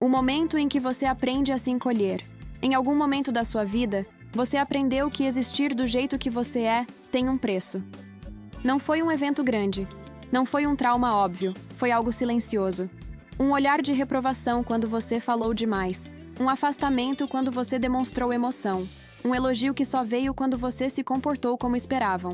O momento em que você aprende a se encolher. Em algum momento da sua vida, você aprendeu que existir do jeito que você é tem um preço. Não foi um evento grande. Não foi um trauma óbvio. Foi algo silencioso. Um olhar de reprovação quando você falou demais. Um afastamento quando você demonstrou emoção. Um elogio que só veio quando você se comportou como esperavam.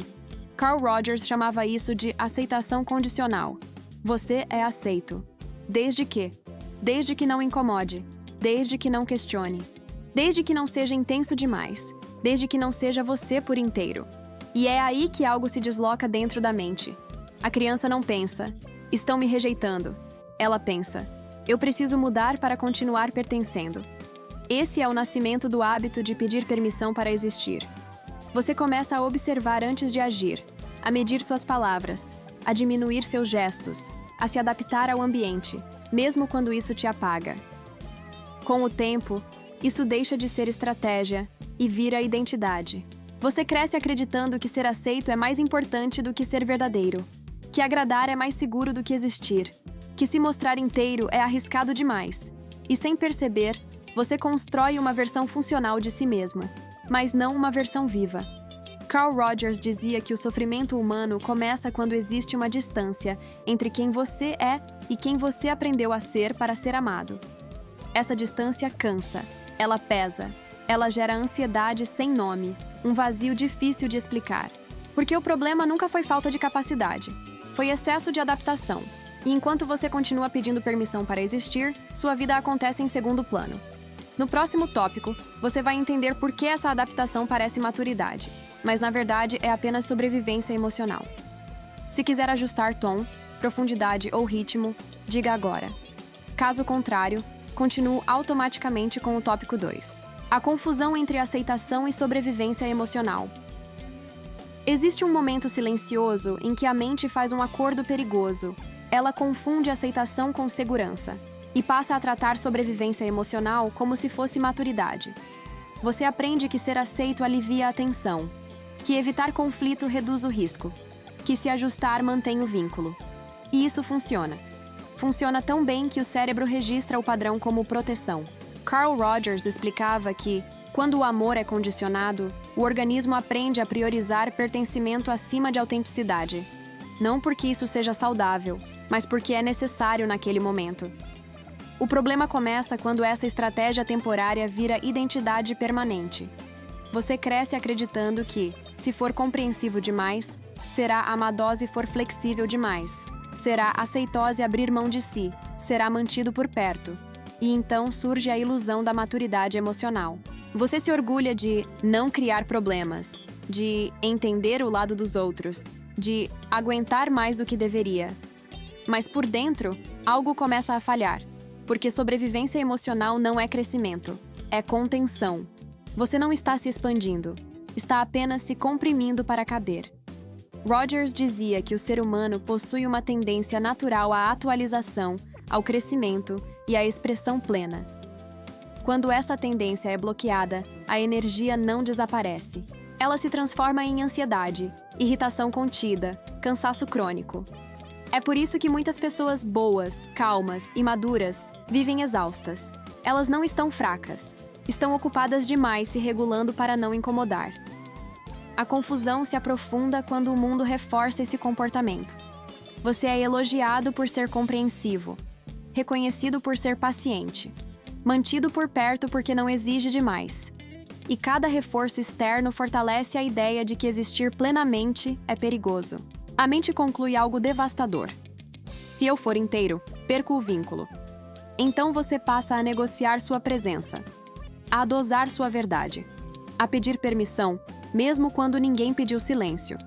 Carl Rogers chamava isso de aceitação condicional. Você é aceito. Desde que não incomode. Desde que não questione. Desde que não seja intenso demais. Desde que não seja você por inteiro. E é aí que algo se desloca dentro da mente. A criança não pensa, estão me rejeitando. Ela pensa, eu preciso mudar para continuar pertencendo. Esse é o nascimento do hábito de pedir permissão para existir. Você começa a observar antes de agir, a medir suas palavras, a diminuir seus gestos, a se adaptar ao ambiente, mesmo quando isso te apaga. Com o tempo, isso deixa de ser estratégia e vira identidade. Você cresce acreditando que ser aceito é mais importante do que ser verdadeiro, que agradar é mais seguro do que existir, que se mostrar inteiro é arriscado demais. E sem perceber, você constrói uma versão funcional de si mesmo, mas não uma versão viva. Carl Rogers dizia que o sofrimento humano começa quando existe uma distância entre quem você é e quem você aprendeu a ser para ser amado. Essa distância cansa, ela pesa, ela gera ansiedade sem nome, um vazio difícil de explicar. Porque o problema nunca foi falta de capacidade, foi excesso de adaptação. E enquanto você continua pedindo permissão para existir, sua vida acontece em segundo plano. No próximo tópico, você vai entender por que essa adaptação parece maturidade, mas na verdade é apenas sobrevivência emocional. Se quiser ajustar tom, profundidade ou ritmo, diga agora. Caso contrário, continuo automaticamente com o tópico 2. A confusão entre aceitação e sobrevivência emocional. Existe um momento silencioso em que a mente faz um acordo perigoso. Ela confunde aceitação com segurança e passa a tratar sobrevivência emocional como se fosse maturidade. Você aprende que ser aceito alivia a tensão, que evitar conflito reduz o risco, que se ajustar mantém o vínculo. E isso funciona. Funciona tão bem que o cérebro registra o padrão como proteção. Carl Rogers explicava que, quando o amor é condicionado, o organismo aprende a priorizar pertencimento acima de autenticidade. Não porque isso seja saudável, mas porque é necessário naquele momento. O problema começa quando essa estratégia temporária vira identidade permanente. Você cresce acreditando que, se for compreensivo demais, será amadoso e for flexível demais, será aceitoso e abrir mão de si, será mantido por perto. E então surge a ilusão da maturidade emocional. Você se orgulha de não criar problemas, de entender o lado dos outros, de aguentar mais do que deveria. Mas por dentro, algo começa a falhar, porque sobrevivência emocional não é crescimento, é contenção. Você não está se expandindo, está apenas se comprimindo para caber. Rogers dizia que o ser humano possui uma tendência natural à atualização, ao crescimento e à expressão plena. Quando essa tendência é bloqueada, a energia não desaparece. Ela se transforma em ansiedade, irritação contida, cansaço crônico. É por isso que muitas pessoas boas, calmas e maduras vivem exaustas. Elas não estão fracas, estão ocupadas demais se regulando para não incomodar. A confusão se aprofunda quando o mundo reforça esse comportamento. Você é elogiado por ser compreensivo, reconhecido por ser paciente, mantido por perto porque não exige demais. E cada reforço externo fortalece a ideia de que existir plenamente é perigoso. A mente conclui algo devastador. Se eu for inteiro, perco o vínculo. Então você passa a negociar sua presença, a dosar sua verdade, a pedir permissão, mesmo quando ninguém pediu silêncio.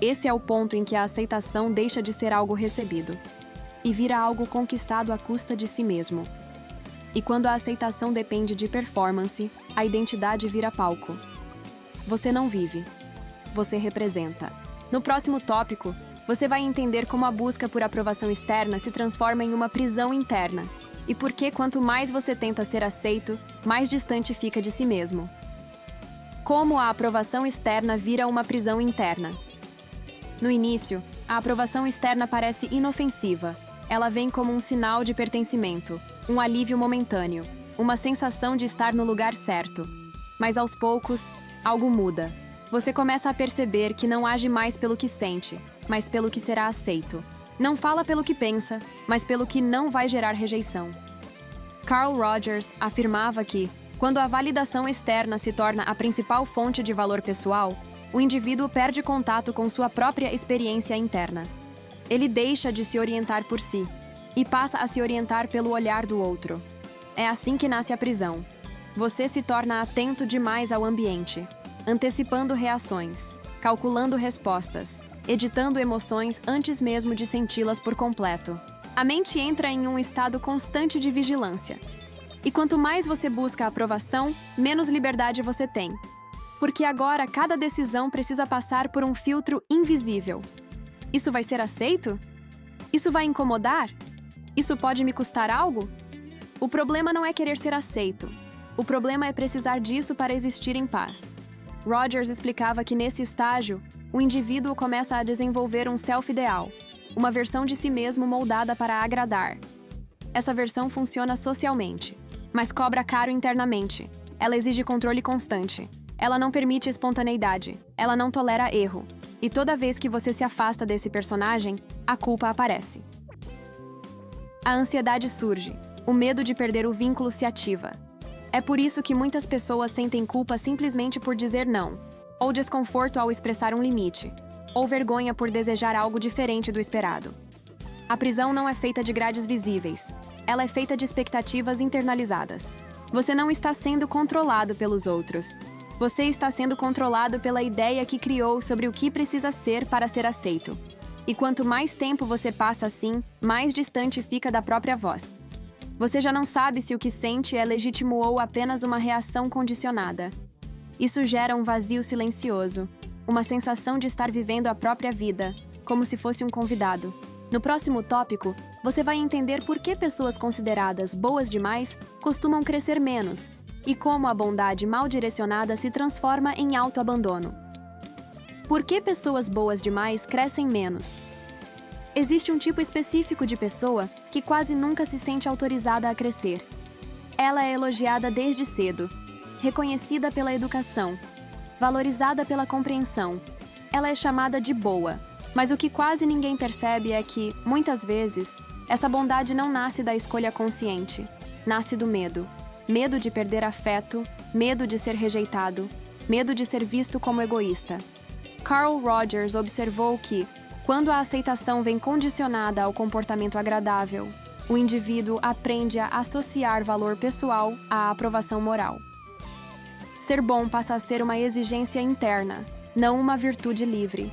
Esse é o ponto em que a aceitação deixa de ser algo recebido e vira algo conquistado à custa de si mesmo. E quando a aceitação depende de performance, a identidade vira palco. Você não vive, você representa. No próximo tópico, você vai entender como a busca por aprovação externa se transforma em uma prisão interna e por que quanto mais você tenta ser aceito, mais distante fica de si mesmo. Como a aprovação externa vira uma prisão interna. No início, a aprovação externa parece inofensiva. Ela vem como um sinal de pertencimento, um alívio momentâneo, uma sensação de estar no lugar certo. Mas aos poucos, algo muda. Você começa a perceber que não age mais pelo que sente, mas pelo que será aceito. Não fala pelo que pensa, mas pelo que não vai gerar rejeição. Carl Rogers afirmava que, quando a validação externa se torna a principal fonte de valor pessoal, o indivíduo perde contato com sua própria experiência interna. Ele deixa de se orientar por si e passa a se orientar pelo olhar do outro. É assim que nasce a prisão. Você se torna atento demais ao ambiente, antecipando reações, calculando respostas, editando emoções antes mesmo de senti-las por completo. A mente entra em um estado constante de vigilância. E quanto mais você busca a aprovação, menos liberdade você tem. Porque agora cada decisão precisa passar por um filtro invisível. Isso vai ser aceito? Isso vai incomodar? Isso pode me custar algo? O problema não é querer ser aceito. O problema é precisar disso para existir em paz. Rogers explicava que nesse estágio, o indivíduo começa a desenvolver um self-ideal, uma versão de si mesmo moldada para agradar. Essa versão funciona socialmente, mas cobra caro internamente. Ela exige controle constante. Ela não permite espontaneidade. Ela não tolera erro. E toda vez que você se afasta desse personagem, a culpa aparece. A ansiedade surge. O medo de perder o vínculo se ativa. É por isso que muitas pessoas sentem culpa simplesmente por dizer não, ou desconforto ao expressar um limite, ou vergonha por desejar algo diferente do esperado. A prisão não é feita de grades visíveis. Ela é feita de expectativas internalizadas. Você não está sendo controlado pelos outros. Você está sendo controlado pela ideia que criou sobre o que precisa ser para ser aceito. E quanto mais tempo você passa assim, mais distante fica da própria voz. Você já não sabe se o que sente é legítimo ou apenas uma reação condicionada. Isso gera um vazio silencioso, uma sensação de estar vivendo a própria vida, como se fosse um convidado. No próximo tópico, você vai entender por que pessoas consideradas boas demais costumam crescer menos e como a bondade mal direcionada se transforma em autoabandono. Por que pessoas boas demais crescem menos? Existe um tipo específico de pessoa que quase nunca se sente autorizada a crescer. Ela é elogiada desde cedo, reconhecida pela educação, valorizada pela compreensão. Ela é chamada de boa, mas o que quase ninguém percebe é que, muitas vezes, essa bondade não nasce da escolha consciente, nasce do medo. Medo de perder afeto, medo de ser rejeitado, medo de ser visto como egoísta. Carl Rogers observou que, quando a aceitação vem condicionada ao comportamento agradável, o indivíduo aprende a associar valor pessoal à aprovação moral. Ser bom passa a ser uma exigência interna, não uma virtude livre.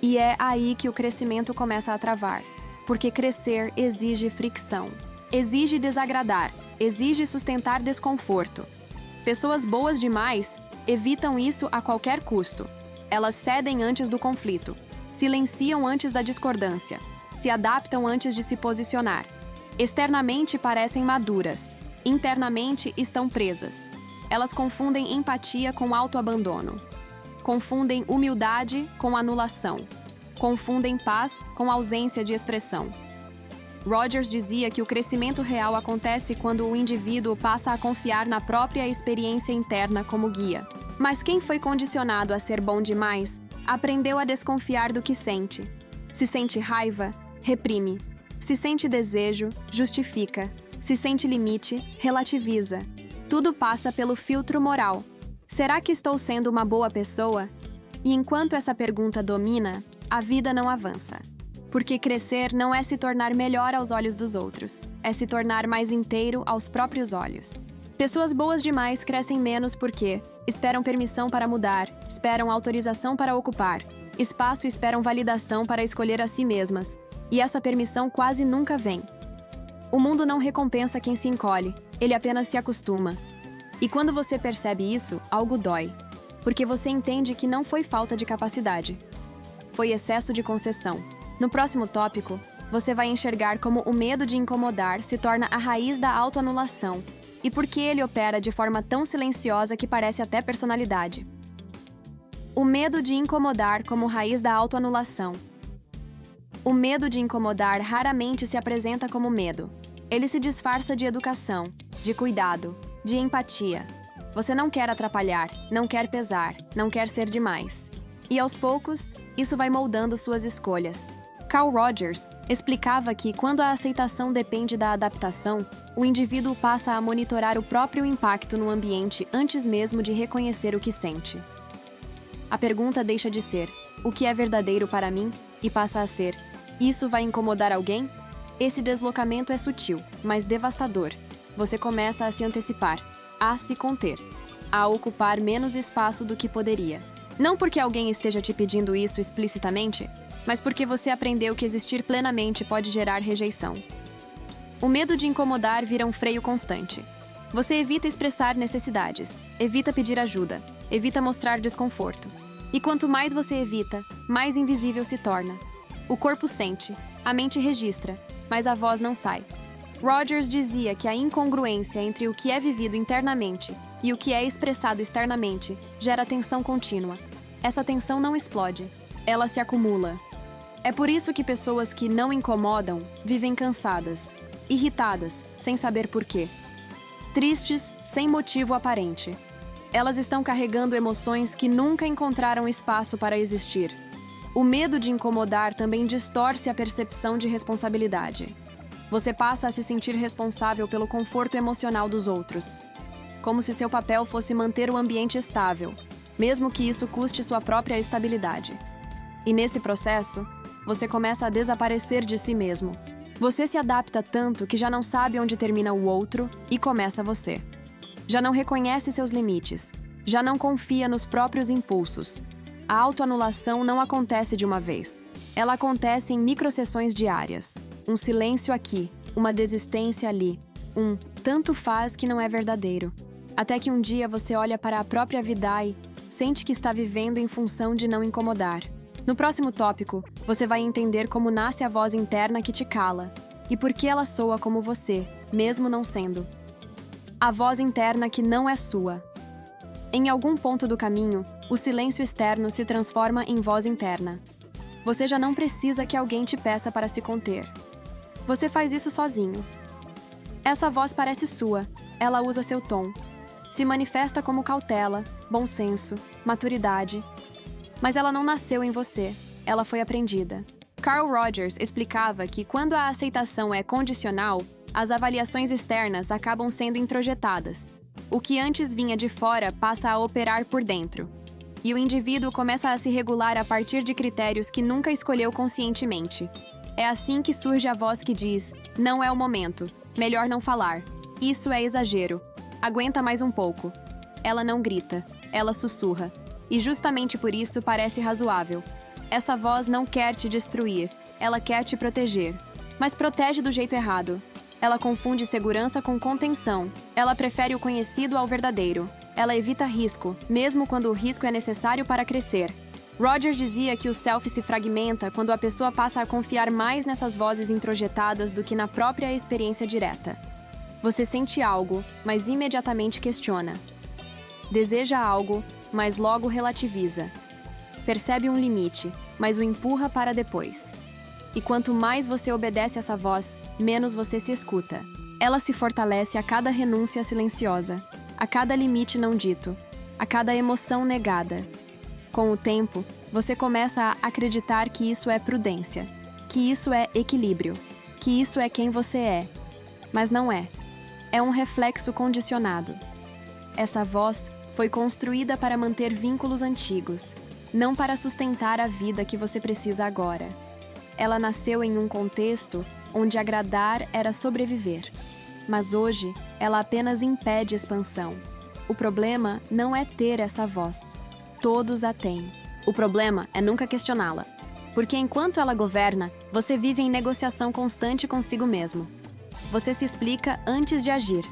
E é aí que o crescimento começa a travar, porque crescer exige fricção, exige desagradar, exige sustentar desconforto. Pessoas boas demais evitam isso a qualquer custo. Elas cedem antes do conflito, silenciam antes da discordância, se adaptam antes de se posicionar. Externamente parecem maduras, internamente estão presas. Elas confundem empatia com autoabandono. Confundem humildade com anulação. Confundem paz com ausência de expressão. Rogers dizia que o crescimento real acontece quando o indivíduo passa a confiar na própria experiência interna como guia. Mas quem foi condicionado a ser bom demais, aprendeu a desconfiar do que sente. Se sente raiva, reprime. Se sente desejo, justifica. Se sente limite, relativiza. Tudo passa pelo filtro moral. Será que estou sendo uma boa pessoa? E enquanto essa pergunta domina, a vida não avança. Porque crescer não é se tornar melhor aos olhos dos outros, é se tornar mais inteiro aos próprios olhos. Pessoas boas demais crescem menos porque esperam permissão para mudar, esperam autorização para ocupar, espaço e esperam validação para escolher a si mesmas, e essa permissão quase nunca vem. O mundo não recompensa quem se encolhe, ele apenas se acostuma. E quando você percebe isso, algo dói, porque você entende que não foi falta de capacidade, foi excesso de concessão. No próximo tópico, você vai enxergar como o medo de incomodar se torna a raiz da autoanulação e por que ele opera de forma tão silenciosa que parece até personalidade. O medo de incomodar como raiz da autoanulação. O medo de incomodar raramente se apresenta como medo. Ele se disfarça de educação, de cuidado, de empatia. Você não quer atrapalhar, não quer pesar, não quer ser demais. E aos poucos, isso vai moldando suas escolhas. Carl Rogers explicava que, quando a aceitação depende da adaptação, o indivíduo passa a monitorar o próprio impacto no ambiente antes mesmo de reconhecer o que sente. A pergunta deixa de ser: o que é verdadeiro para mim? E passa a ser: isso vai incomodar alguém? Esse deslocamento é sutil, mas devastador. Você começa a se antecipar, a se conter, a ocupar menos espaço do que poderia. Não porque alguém esteja te pedindo isso explicitamente, mas porque você aprendeu que existir plenamente pode gerar rejeição. O medo de incomodar vira um freio constante. Você evita expressar necessidades, evita pedir ajuda, evita mostrar desconforto. E quanto mais você evita, mais invisível se torna. O corpo sente, a mente registra, mas a voz não sai. Rogers dizia que a incongruência entre o que é vivido internamente e o que é expressado externamente gera tensão contínua. Essa tensão não explode, ela se acumula. É por isso que pessoas que não incomodam vivem cansadas, irritadas, sem saber porquê. Tristes, sem motivo aparente. Elas estão carregando emoções que nunca encontraram espaço para existir. O medo de incomodar também distorce a percepção de responsabilidade. Você passa a se sentir responsável pelo conforto emocional dos outros, como se seu papel fosse manter o ambiente estável, mesmo que isso custe sua própria estabilidade. E nesse processo, você começa a desaparecer de si mesmo. Você se adapta tanto que já não sabe onde termina o outro e começa você. Já não reconhece seus limites, já não confia nos próprios impulsos. A autoanulação não acontece de uma vez. Ela acontece em microsessões diárias. Um silêncio aqui, uma desistência ali, um tanto faz que não é verdadeiro. Até que um dia você olha para a própria vida e sente que está vivendo em função de não incomodar. No próximo tópico, você vai entender como nasce a voz interna que te cala e por que ela soa como você, mesmo não sendo. A voz interna que não é sua. Em algum ponto do caminho, o silêncio externo se transforma em voz interna. Você já não precisa que alguém te peça para se conter. Você faz isso sozinho. Essa voz parece sua, ela usa seu tom. Se manifesta como cautela, bom senso, maturidade. Mas ela não nasceu em você, ela foi aprendida. Carl Rogers explicava que, quando a aceitação é condicional, as avaliações externas acabam sendo introjetadas. O que antes vinha de fora passa a operar por dentro. E o indivíduo começa a se regular a partir de critérios que nunca escolheu conscientemente. É assim que surge a voz que diz: não é o momento, melhor não falar. Isso é exagero. Aguenta mais um pouco. Ela não grita, ela sussurra. E justamente por isso parece razoável. Essa voz não quer te destruir, ela quer te proteger. Mas protege do jeito errado. Ela confunde segurança com contenção. Ela prefere o conhecido ao verdadeiro. Ela evita risco, mesmo quando o risco é necessário para crescer. Rogers dizia que o self se fragmenta quando a pessoa passa a confiar mais nessas vozes introjetadas do que na própria experiência direta. Você sente algo, mas imediatamente questiona. Deseja algo, mas logo relativiza. Percebe um limite, mas o empurra para depois. E quanto mais você obedece essa voz, menos você se escuta. Ela se fortalece a cada renúncia silenciosa, a cada limite não dito, a cada emoção negada. Com o tempo, você começa a acreditar que isso é prudência, que isso é equilíbrio, que isso é quem você é. Mas não é. É um reflexo condicionado. Essa voz foi construída para manter vínculos antigos, não para sustentar a vida que você precisa agora. Ela nasceu em um contexto onde agradar era sobreviver. Mas hoje, ela apenas impede expansão. O problema não é ter essa voz. Todos a têm. O problema é nunca questioná-la. Porque enquanto ela governa, você vive em negociação constante consigo mesmo. Você se explica antes de agir.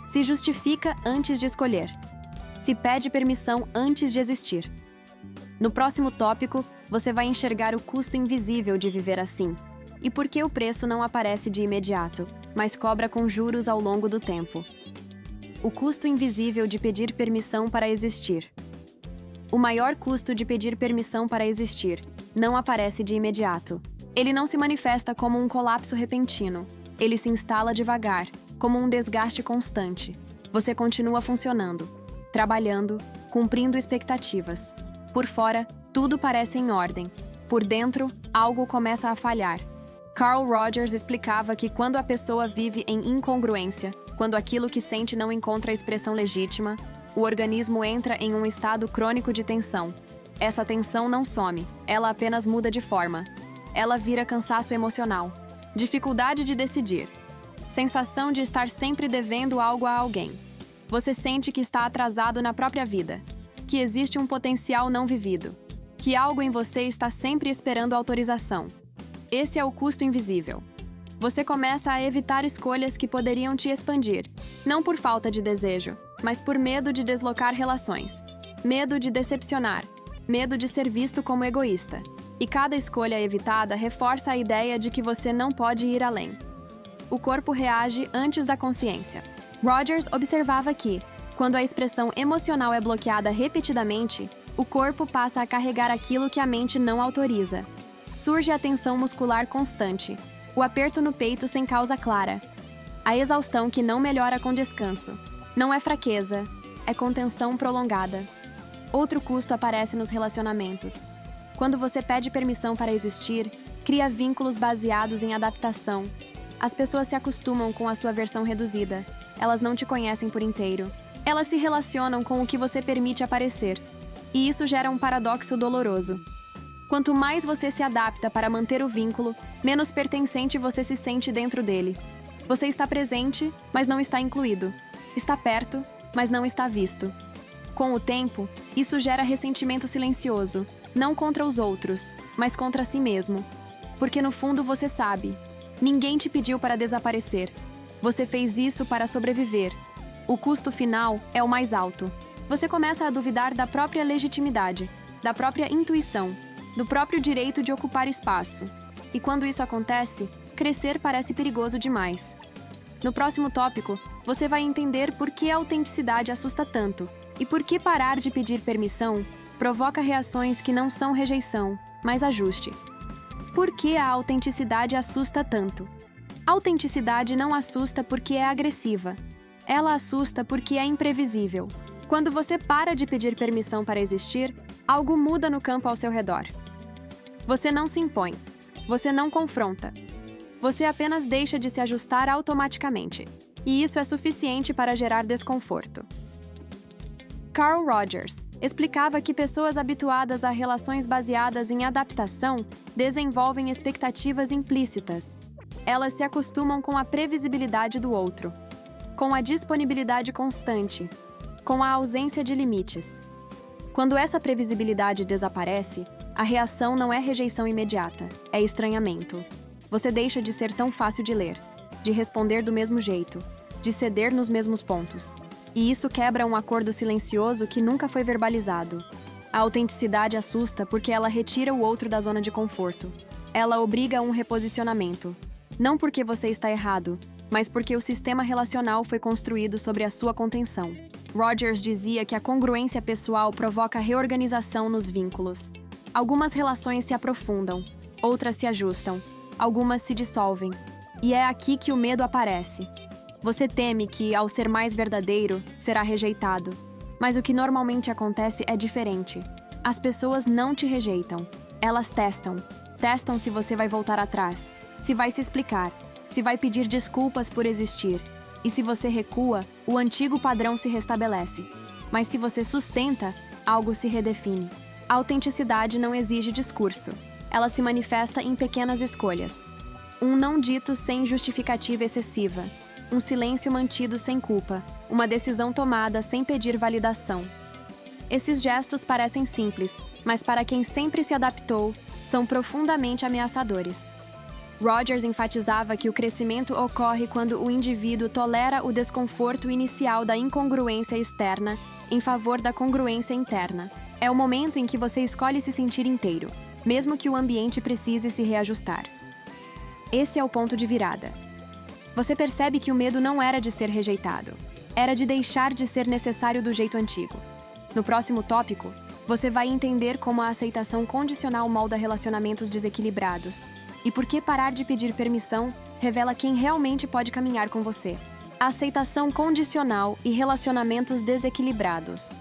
Se justifica antes de escolher. Se pede permissão antes de existir. No próximo tópico, você vai enxergar o custo invisível de viver assim. E por que o preço não aparece de imediato, mas cobra com juros ao longo do tempo. O custo invisível de pedir permissão para existir. O maior custo de pedir permissão para existir não aparece de imediato. Ele não se manifesta como um colapso repentino. Ele se instala devagar, como um desgaste constante. Você continua funcionando, trabalhando, cumprindo expectativas. Por fora, tudo parece em ordem. Por dentro, algo começa a falhar. Carl Rogers explicava que quando a pessoa vive em incongruência, quando aquilo que sente não encontra expressão legítima, o organismo entra em um estado crônico de tensão. Essa tensão não some, ela apenas muda de forma. Ela vira cansaço emocional, dificuldade de decidir, sensação de estar sempre devendo algo a alguém. Você sente que está atrasado na própria vida, que existe um potencial não vivido, que algo em você está sempre esperando autorização. Esse é o custo invisível. Você começa a evitar escolhas que poderiam te expandir, não por falta de desejo, mas por medo de deslocar relações, medo de decepcionar, medo de ser visto como egoísta. E cada escolha evitada reforça a ideia de que você não pode ir além. O corpo reage antes da consciência. Rogers observava que, quando a expressão emocional é bloqueada repetidamente, o corpo passa a carregar aquilo que a mente não autoriza. Surge a tensão muscular constante, o aperto no peito sem causa clara, a exaustão que não melhora com descanso. Não é fraqueza, é contenção prolongada. Outro custo aparece nos relacionamentos. Quando você pede permissão para existir, cria vínculos baseados em adaptação. As pessoas se acostumam com a sua versão reduzida. Elas não te conhecem por inteiro. Elas se relacionam com o que você permite aparecer. E isso gera um paradoxo doloroso. Quanto mais você se adapta para manter o vínculo, menos pertencente você se sente dentro dele. Você está presente, mas não está incluído. Está perto, mas não está visto. Com o tempo, isso gera ressentimento silencioso, não contra os outros, mas contra si mesmo. Porque no fundo você sabe, ninguém te pediu para desaparecer. Você fez isso para sobreviver. O custo final é o mais alto. Você começa a duvidar da própria legitimidade, da própria intuição, do próprio direito de ocupar espaço. E quando isso acontece, crescer parece perigoso demais. No próximo tópico, você vai entender por que a autenticidade assusta tanto e por que parar de pedir permissão provoca reações que não são rejeição, mas ajuste. Por que a autenticidade assusta tanto? A autenticidade não assusta porque é agressiva. Ela assusta porque é imprevisível. Quando você para de pedir permissão para existir, algo muda no campo ao seu redor. Você não se impõe. Você não confronta. Você apenas deixa de se ajustar automaticamente. E isso é suficiente para gerar desconforto. Carl Rogers explicava que pessoas habituadas a relações baseadas em adaptação desenvolvem expectativas implícitas. Elas se acostumam com a previsibilidade do outro, com a disponibilidade constante, com a ausência de limites. Quando essa previsibilidade desaparece, a reação não é rejeição imediata, é estranhamento. Você deixa de ser tão fácil de ler, de responder do mesmo jeito, de ceder nos mesmos pontos. E isso quebra um acordo silencioso que nunca foi verbalizado. A autenticidade assusta porque ela retira o outro da zona de conforto. Ela obriga a um reposicionamento. Não porque você está errado, mas porque o sistema relacional foi construído sobre a sua contenção. Rogers dizia que a congruência pessoal provoca reorganização nos vínculos. Algumas relações se aprofundam, outras se ajustam, algumas se dissolvem. E é aqui que o medo aparece. Você teme que, ao ser mais verdadeiro, será rejeitado. Mas o que normalmente acontece é diferente. As pessoas não te rejeitam. Elas testam. Testam se você vai voltar atrás, se vai se explicar, se vai pedir desculpas por existir. E se você recua, o antigo padrão se restabelece. Mas se você sustenta, algo se redefine. A autenticidade não exige discurso. Ela se manifesta em pequenas escolhas. Um não dito sem justificativa excessiva. Um silêncio mantido sem culpa, uma decisão tomada sem pedir validação. Esses gestos parecem simples, mas para quem sempre se adaptou, são profundamente ameaçadores. Rogers enfatizava que o crescimento ocorre quando o indivíduo tolera o desconforto inicial da incongruência externa em favor da congruência interna. É o momento em que você escolhe se sentir inteiro, mesmo que o ambiente precise se reajustar. Esse é o ponto de virada. Você percebe que o medo não era de ser rejeitado, era de deixar de ser necessário do jeito antigo. No próximo tópico, você vai entender como a aceitação condicional molda relacionamentos desequilibrados e por que parar de pedir permissão revela quem realmente pode caminhar com você. Aceitação condicional e relacionamentos desequilibrados.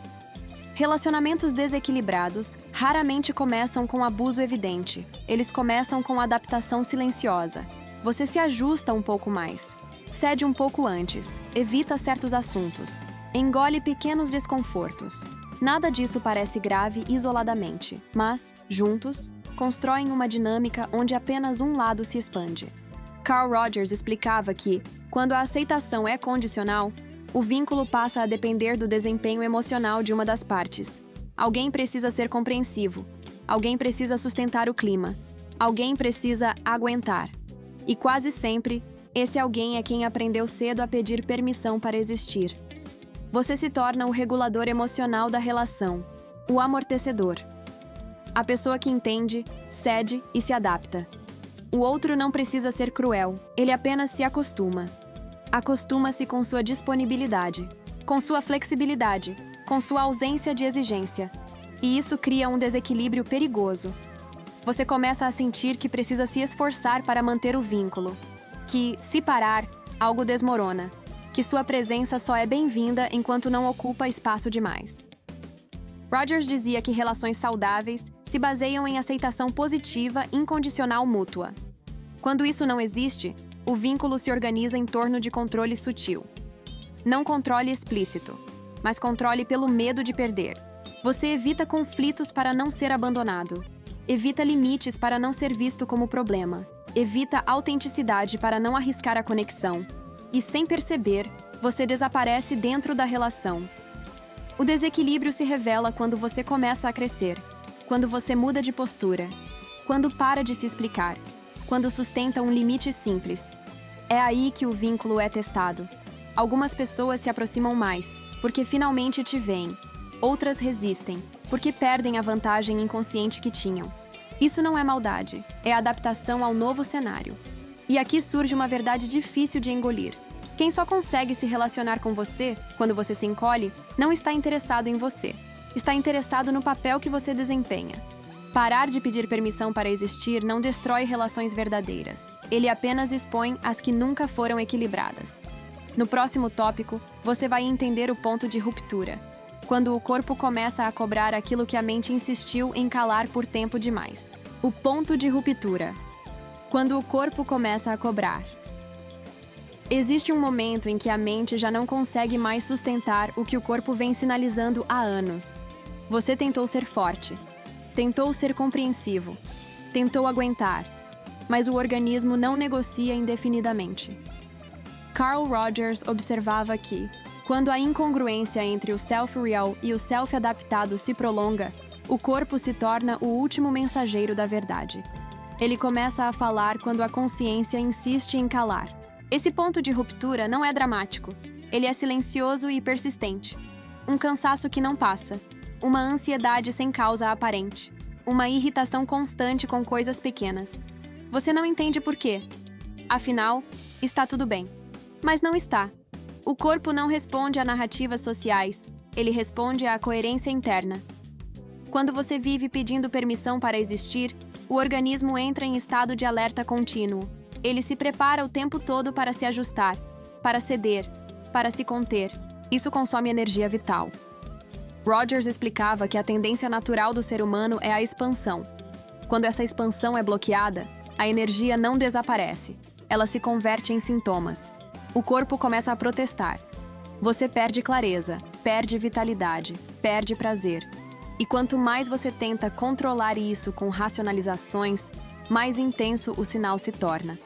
Relacionamentos desequilibrados raramente começam com abuso evidente. Eles começam com adaptação silenciosa. Você se ajusta um pouco mais. Cede um pouco antes. Evita certos assuntos. Engole pequenos desconfortos. Nada disso parece grave isoladamente, mas, juntos, constroem uma dinâmica onde apenas um lado se expande. Carl Rogers explicava que, quando a aceitação é condicional, o vínculo passa a depender do desempenho emocional de uma das partes. Alguém precisa ser compreensivo. Alguém precisa sustentar o clima. Alguém precisa aguentar. E quase sempre, esse alguém é quem aprendeu cedo a pedir permissão para existir. Você se torna o regulador emocional da relação, o amortecedor. A pessoa que entende, cede e se adapta. O outro não precisa ser cruel, ele apenas se acostuma. Acostuma-se com sua disponibilidade, com sua flexibilidade, com sua ausência de exigência. E isso cria um desequilíbrio perigoso. Você começa a sentir que precisa se esforçar para manter o vínculo, que, se parar, algo desmorona, que sua presença só é bem-vinda enquanto não ocupa espaço demais. Rogers dizia que relações saudáveis se baseiam em aceitação positiva incondicional mútua. Quando isso não existe, o vínculo se organiza em torno de controle sutil. Não controle explícito, mas controle pelo medo de perder. Você evita conflitos para não ser abandonado. Evita limites para não ser visto como problema. Evita autenticidade para não arriscar a conexão. E, sem perceber, você desaparece dentro da relação. O desequilíbrio se revela quando você começa a crescer, quando você muda de postura, quando para de se explicar, quando sustenta um limite simples. É aí que o vínculo é testado. Algumas pessoas se aproximam mais, porque finalmente te veem. Outras resistem, porque perdem a vantagem inconsciente que tinham. Isso não é maldade, é adaptação ao novo cenário. E aqui surge uma verdade difícil de engolir. Quem só consegue se relacionar com você, quando você se encolhe, não está interessado em você. Está interessado no papel que você desempenha. Parar de pedir permissão para existir não destrói relações verdadeiras. Ele apenas expõe as que nunca foram equilibradas. No próximo tópico, você vai entender o ponto de ruptura. Quando o corpo começa a cobrar aquilo que a mente insistiu em calar por tempo demais. O ponto de ruptura. Quando o corpo começa a cobrar. Existe um momento em que a mente já não consegue mais sustentar o que o corpo vem sinalizando há anos. Você tentou ser forte, tentou ser compreensivo, tentou aguentar, mas o organismo não negocia indefinidamente. Carl Rogers observava que, quando a incongruência entre o self-real e o self-adaptado se prolonga, o corpo se torna o último mensageiro da verdade. Ele começa a falar quando a consciência insiste em calar. Esse ponto de ruptura não é dramático. Ele é silencioso e persistente. Um cansaço que não passa. Uma ansiedade sem causa aparente. Uma irritação constante com coisas pequenas. Você não entende por quê. Afinal, está tudo bem. Mas não está. O corpo não responde a narrativas sociais. Ele responde à coerência interna. Quando você vive pedindo permissão para existir, o organismo entra em estado de alerta contínuo. Ele se prepara o tempo todo para se ajustar, para ceder, para se conter. Isso consome energia vital. Rogers explicava que a tendência natural do ser humano é a expansão. Quando essa expansão é bloqueada, a energia não desaparece. Ela se converte em sintomas. O corpo começa a protestar. Você perde clareza, perde vitalidade, perde prazer. E quanto mais você tenta controlar isso com racionalizações, mais intenso o sinal se torna.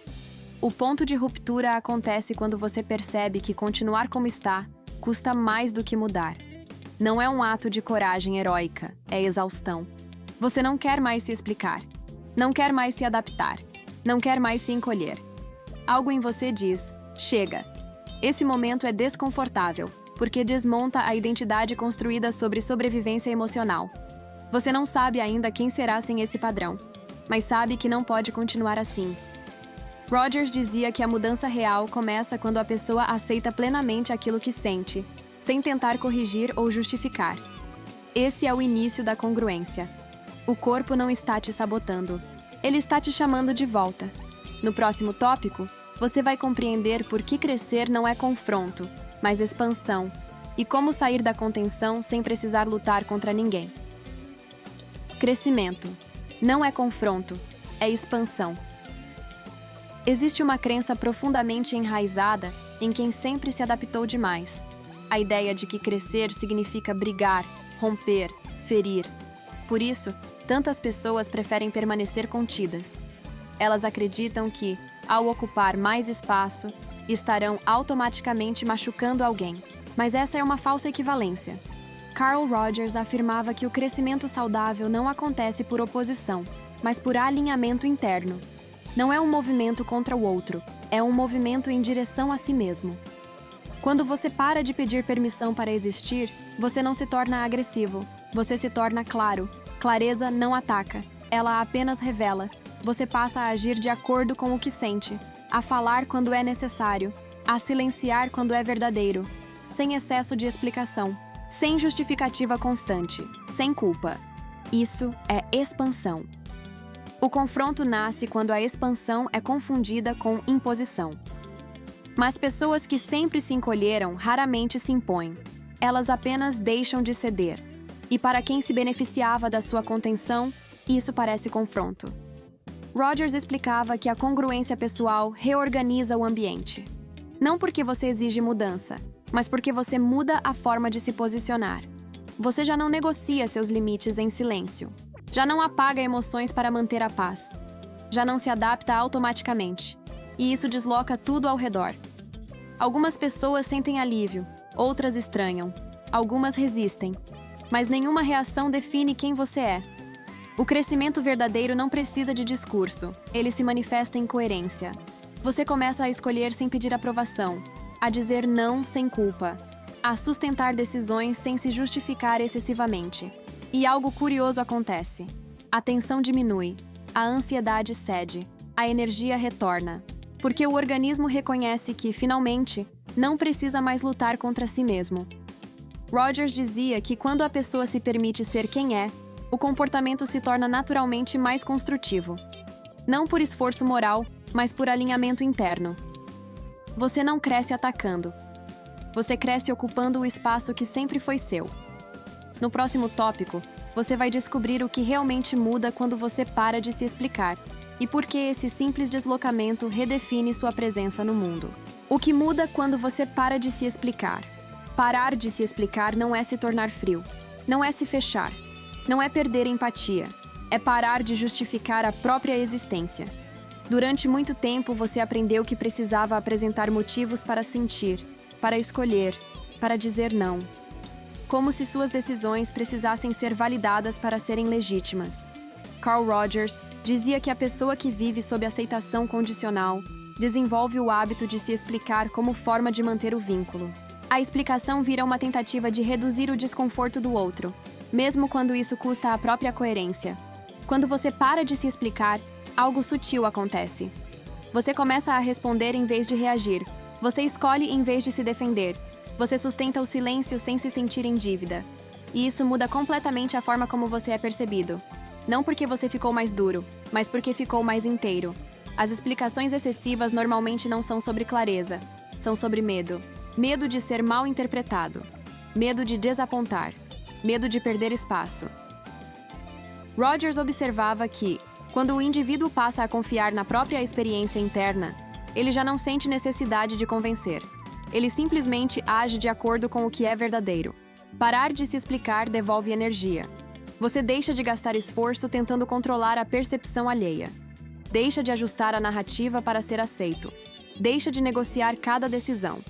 O ponto de ruptura acontece quando você percebe que continuar como está custa mais do que mudar. Não é um ato de coragem heróica, é exaustão. Você não quer mais se explicar, não quer mais se adaptar, não quer mais se encolher. Algo em você diz, chega. Esse momento é desconfortável, porque desmonta a identidade construída sobre sobrevivência emocional. Você não sabe ainda quem será sem esse padrão, mas sabe que não pode continuar assim. Rogers dizia que a mudança real começa quando a pessoa aceita plenamente aquilo que sente, sem tentar corrigir ou justificar. Esse é o início da congruência. O corpo não está te sabotando. Ele está te chamando de volta. No próximo tópico, você vai compreender por que crescer não é confronto, mas expansão, e como sair da contenção sem precisar lutar contra ninguém. Crescimento não é confronto, é expansão. Existe uma crença profundamente enraizada em quem sempre se adaptou demais. A ideia de que crescer significa brigar, romper, ferir. Por isso, tantas pessoas preferem permanecer contidas. Elas acreditam que, ao ocupar mais espaço, estarão automaticamente machucando alguém. Mas essa é uma falsa equivalência. Carl Rogers afirmava que o crescimento saudável não acontece por oposição, mas por alinhamento interno. Não é um movimento contra o outro, é um movimento em direção a si mesmo. Quando você para de pedir permissão para existir, você não se torna agressivo, você se torna claro. Clareza não ataca, ela apenas revela. Você passa a agir de acordo com o que sente, a falar quando é necessário, a silenciar quando é verdadeiro, sem excesso de explicação, sem justificativa constante, sem culpa. Isso é expansão. O confronto nasce quando a expansão é confundida com imposição. Mas pessoas que sempre se encolheram raramente se impõem. Elas apenas deixam de ceder. E para quem se beneficiava da sua contenção, isso parece confronto. Rogers explicava que a congruência pessoal reorganiza o ambiente. Não porque você exige mudança, mas porque você muda a forma de se posicionar. Você já não negocia seus limites em silêncio. Já não apaga emoções para manter a paz. Já não se adapta automaticamente. E isso desloca tudo ao redor. Algumas pessoas sentem alívio, outras estranham. Algumas resistem. Mas nenhuma reação define quem você é. O crescimento verdadeiro não precisa de discurso. Ele se manifesta em coerência. Você começa a escolher sem pedir aprovação, a dizer não sem culpa, a sustentar decisões sem se justificar excessivamente. E algo curioso acontece. A tensão diminui, a ansiedade cede, a energia retorna. Porque o organismo reconhece que, finalmente, não precisa mais lutar contra si mesmo. Rogers dizia que quando a pessoa se permite ser quem é, o comportamento se torna naturalmente mais construtivo. Não por esforço moral, mas por alinhamento interno. Você não cresce atacando. Você cresce ocupando o espaço que sempre foi seu. No próximo tópico, você vai descobrir o que realmente muda quando você para de se explicar e por que esse simples deslocamento redefine sua presença no mundo. O que muda quando você para de se explicar? Parar de se explicar não é se tornar frio, não é se fechar, não é perder empatia, é parar de justificar a própria existência. Durante muito tempo você aprendeu que precisava apresentar motivos para sentir, para escolher, para dizer não. Como se suas decisões precisassem ser validadas para serem legítimas. Carl Rogers dizia que a pessoa que vive sob aceitação condicional desenvolve o hábito de se explicar como forma de manter o vínculo. A explicação vira uma tentativa de reduzir o desconforto do outro, mesmo quando isso custa a própria coerência. Quando você para de se explicar, algo sutil acontece. Você começa a responder em vez de reagir. Você escolhe em vez de se defender. Você sustenta o silêncio sem se sentir em dívida. E isso muda completamente a forma como você é percebido. Não porque você ficou mais duro, mas porque ficou mais inteiro. As explicações excessivas normalmente não são sobre clareza, são sobre medo. Medo de ser mal interpretado. Medo de desapontar. Medo de perder espaço. Rogers observava que, quando o indivíduo passa a confiar na própria experiência interna, ele já não sente necessidade de convencer. Ele simplesmente age de acordo com o que é verdadeiro. Parar de se explicar devolve energia. Você deixa de gastar esforço tentando controlar a percepção alheia. Deixa de ajustar a narrativa para ser aceito. Deixa de negociar cada decisão.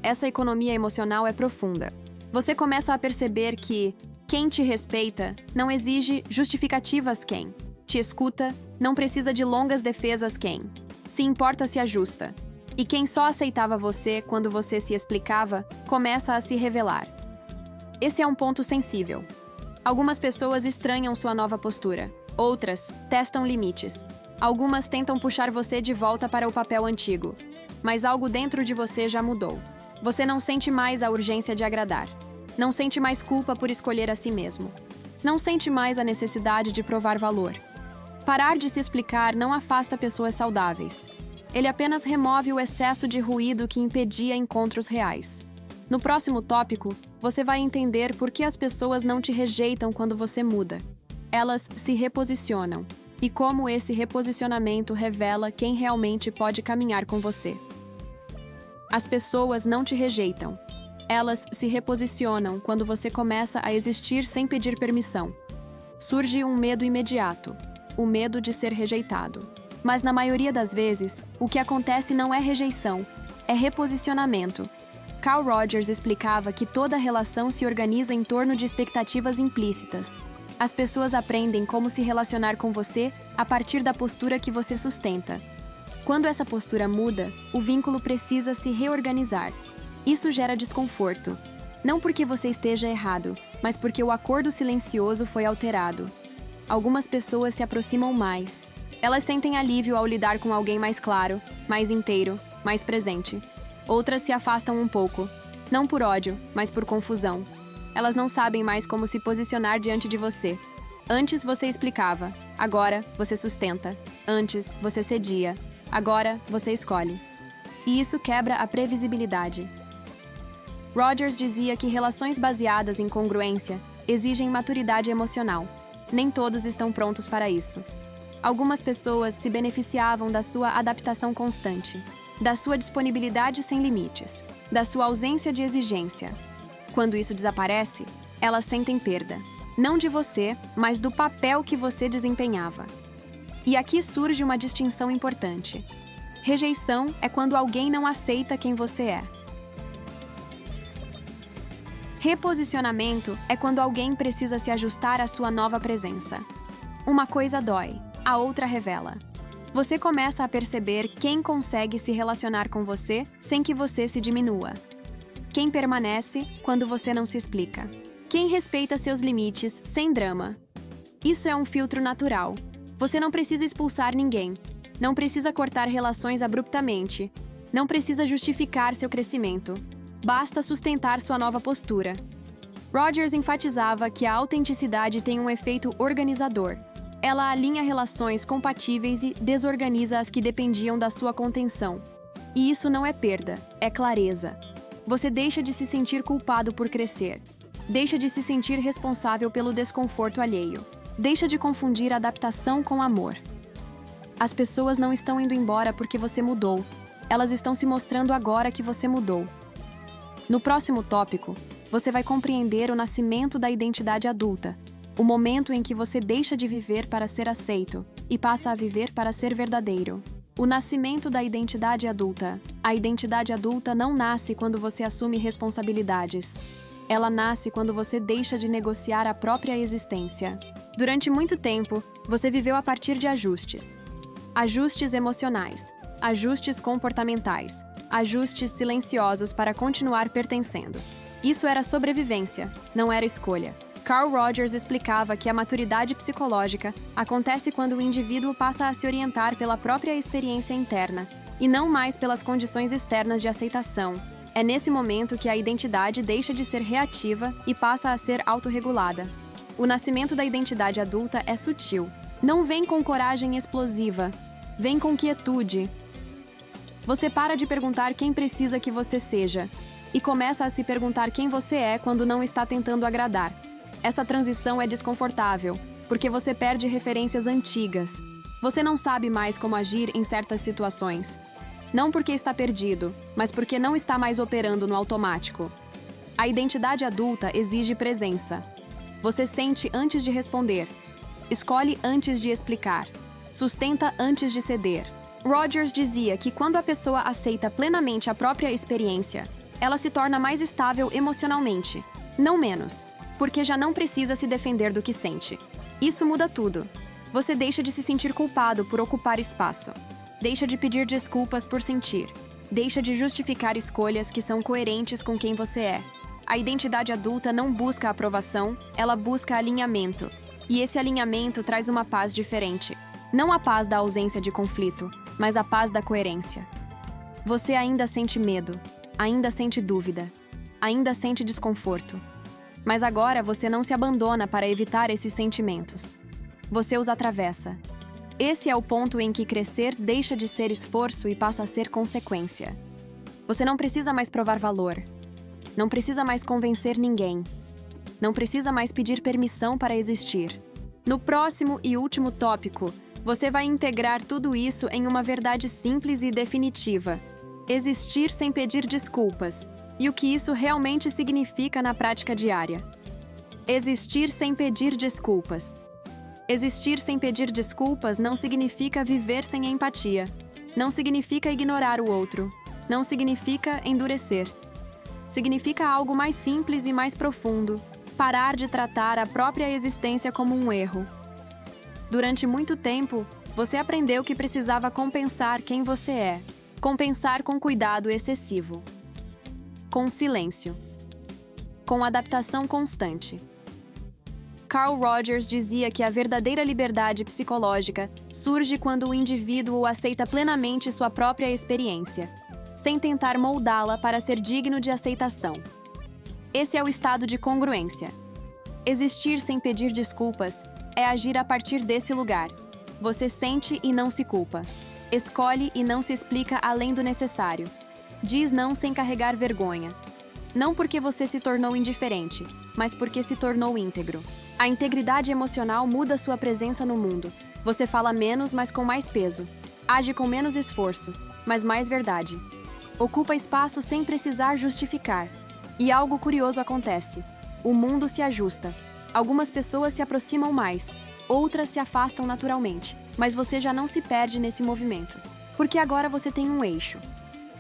Essa economia emocional é profunda. Você começa a perceber que quem te respeita não exige justificativas quem. Te escuta, não precisa de longas defesas quem. Se importa, se ajusta. E quem só aceitava você quando você se explicava, começa a se revelar. Esse é um ponto sensível. Algumas pessoas estranham sua nova postura. Outras testam limites. Algumas tentam puxar você de volta para o papel antigo. Mas algo dentro de você já mudou. Você não sente mais a urgência de agradar. Não sente mais culpa por escolher a si mesmo. Não sente mais a necessidade de provar valor. Parar de se explicar não afasta pessoas saudáveis. Ele apenas remove o excesso de ruído que impedia encontros reais. No próximo tópico, você vai entender por que as pessoas não te rejeitam quando você muda. Elas se reposicionam, e como esse reposicionamento revela quem realmente pode caminhar com você. As pessoas não te rejeitam. Elas se reposicionam quando você começa a existir sem pedir permissão. Surge um medo imediato, o medo de ser rejeitado. Mas na maioria das vezes, o que acontece não é rejeição, é reposicionamento. Carl Rogers explicava que toda relação se organiza em torno de expectativas implícitas. As pessoas aprendem como se relacionar com você a partir da postura que você sustenta. Quando essa postura muda, o vínculo precisa se reorganizar. Isso gera desconforto. Não porque você esteja errado, mas porque o acordo silencioso foi alterado. Algumas pessoas se aproximam mais. Elas sentem alívio ao lidar com alguém mais claro, mais inteiro, mais presente. Outras se afastam um pouco, não por ódio, mas por confusão. Elas não sabem mais como se posicionar diante de você. Antes você explicava, agora você sustenta. Antes você cedia, agora você escolhe. E isso quebra a previsibilidade. Rogers dizia que relações baseadas em congruência exigem maturidade emocional. Nem todos estão prontos para isso. Algumas pessoas se beneficiavam da sua adaptação constante, da sua disponibilidade sem limites, da sua ausência de exigência. Quando isso desaparece, elas sentem perda, não de você, mas do papel que você desempenhava. E aqui surge uma distinção importante. Rejeição é quando alguém não aceita quem você é. Reposicionamento é quando alguém precisa se ajustar à sua nova presença. Uma coisa dói, a outra revela. Você começa a perceber quem consegue se relacionar com você sem que você se diminua. Quem permanece quando você não se explica. Quem respeita seus limites sem drama. Isso é um filtro natural. Você não precisa expulsar ninguém. Não precisa cortar relações abruptamente. Não precisa justificar seu crescimento. Basta sustentar sua nova postura. Rogers enfatizava que a autenticidade tem um efeito organizador. Ela alinha relações compatíveis e desorganiza as que dependiam da sua contenção. E isso não é perda, é clareza. Você deixa de se sentir culpado por crescer. Deixa de se sentir responsável pelo desconforto alheio. Deixa de confundir adaptação com amor. As pessoas não estão indo embora porque você mudou. Elas estão se mostrando agora que você mudou. No próximo tópico, você vai compreender o nascimento da identidade adulta, o momento em que você deixa de viver para ser aceito e passa a viver para ser verdadeiro. O nascimento da identidade adulta. A identidade adulta não nasce quando você assume responsabilidades. Ela nasce quando você deixa de negociar a própria existência. Durante muito tempo, você viveu a partir de ajustes. Ajustes emocionais, ajustes comportamentais, ajustes silenciosos para continuar pertencendo. Isso era sobrevivência, não era escolha. Carl Rogers explicava que a maturidade psicológica acontece quando o indivíduo passa a se orientar pela própria experiência interna, e não mais pelas condições externas de aceitação. É nesse momento que a identidade deixa de ser reativa e passa a ser autorregulada. O nascimento da identidade adulta é sutil. Não vem com coragem explosiva, vem com quietude. Você para de perguntar quem precisa que você seja, e começa a se perguntar quem você é quando não está tentando agradar. Essa transição é desconfortável, porque você perde referências antigas. Você não sabe mais como agir em certas situações. Não porque está perdido, mas porque não está mais operando no automático. A identidade adulta exige presença. Você sente antes de responder. Escolhe antes de explicar. Sustenta antes de ceder. Rogers dizia que quando a pessoa aceita plenamente a própria experiência, ela se torna mais estável emocionalmente, não menos. Porque já não precisa se defender do que sente. Isso muda tudo. Você deixa de se sentir culpado por ocupar espaço. Deixa de pedir desculpas por sentir. Deixa de justificar escolhas que são coerentes com quem você é. A identidade adulta não busca aprovação, ela busca alinhamento. E esse alinhamento traz uma paz diferente. Não a paz da ausência de conflito, mas a paz da coerência. Você ainda sente medo, ainda sente dúvida, ainda sente desconforto. Mas agora você não se abandona para evitar esses sentimentos. Você os atravessa. Esse é o ponto em que crescer deixa de ser esforço e passa a ser consequência. Você não precisa mais provar valor. Não precisa mais convencer ninguém. Não precisa mais pedir permissão para existir. No próximo e último tópico, você vai integrar tudo isso em uma verdade simples e definitiva: existir sem pedir desculpas, e o que isso realmente significa na prática diária. Existir sem pedir desculpas. Existir sem pedir desculpas não significa viver sem empatia. Não significa ignorar o outro. Não significa endurecer. Significa algo mais simples e mais profundo: parar de tratar a própria existência como um erro. Durante muito tempo, você aprendeu que precisava compensar quem você é. Compensar com cuidado excessivo. Com silêncio. Com adaptação constante. Carl Rogers dizia que a verdadeira liberdade psicológica surge quando o indivíduo aceita plenamente sua própria experiência, sem tentar moldá-la para ser digno de aceitação. Esse é o estado de congruência. Existir sem pedir desculpas é agir a partir desse lugar. Você sente e não se culpa. Escolhe e não se explica além do necessário. Diz não sem carregar vergonha. Não porque você se tornou indiferente, mas porque se tornou íntegro. A integridade emocional muda sua presença no mundo. Você fala menos, mas com mais peso. Age com menos esforço, mas mais verdade. Ocupa espaço sem precisar justificar. E algo curioso acontece. O mundo se ajusta. Algumas pessoas se aproximam mais, outras se afastam naturalmente, mas você já não se perde nesse movimento, porque agora você tem um eixo.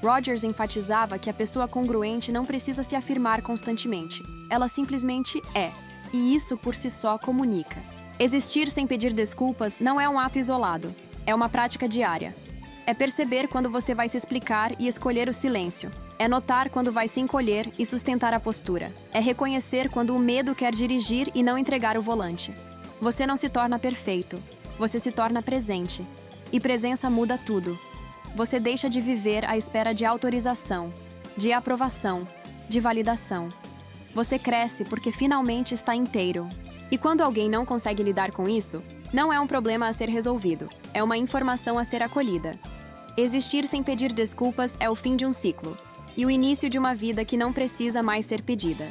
Rogers enfatizava que a pessoa congruente não precisa se afirmar constantemente. Ela simplesmente é, e isso por si só comunica. Existir sem pedir desculpas não é um ato isolado, é uma prática diária. É perceber quando você vai se explicar e escolher o silêncio. É notar quando vai se encolher e sustentar a postura. É reconhecer quando o medo quer dirigir e não entregar o volante. Você não se torna perfeito, você se torna presente. E presença muda tudo. Você deixa de viver à espera de autorização, de aprovação, de validação. Você cresce porque finalmente está inteiro. E quando alguém não consegue lidar com isso, não é um problema a ser resolvido, é uma informação a ser acolhida. Existir sem pedir desculpas é o fim de um ciclo, e o início de uma vida que não precisa mais ser pedida.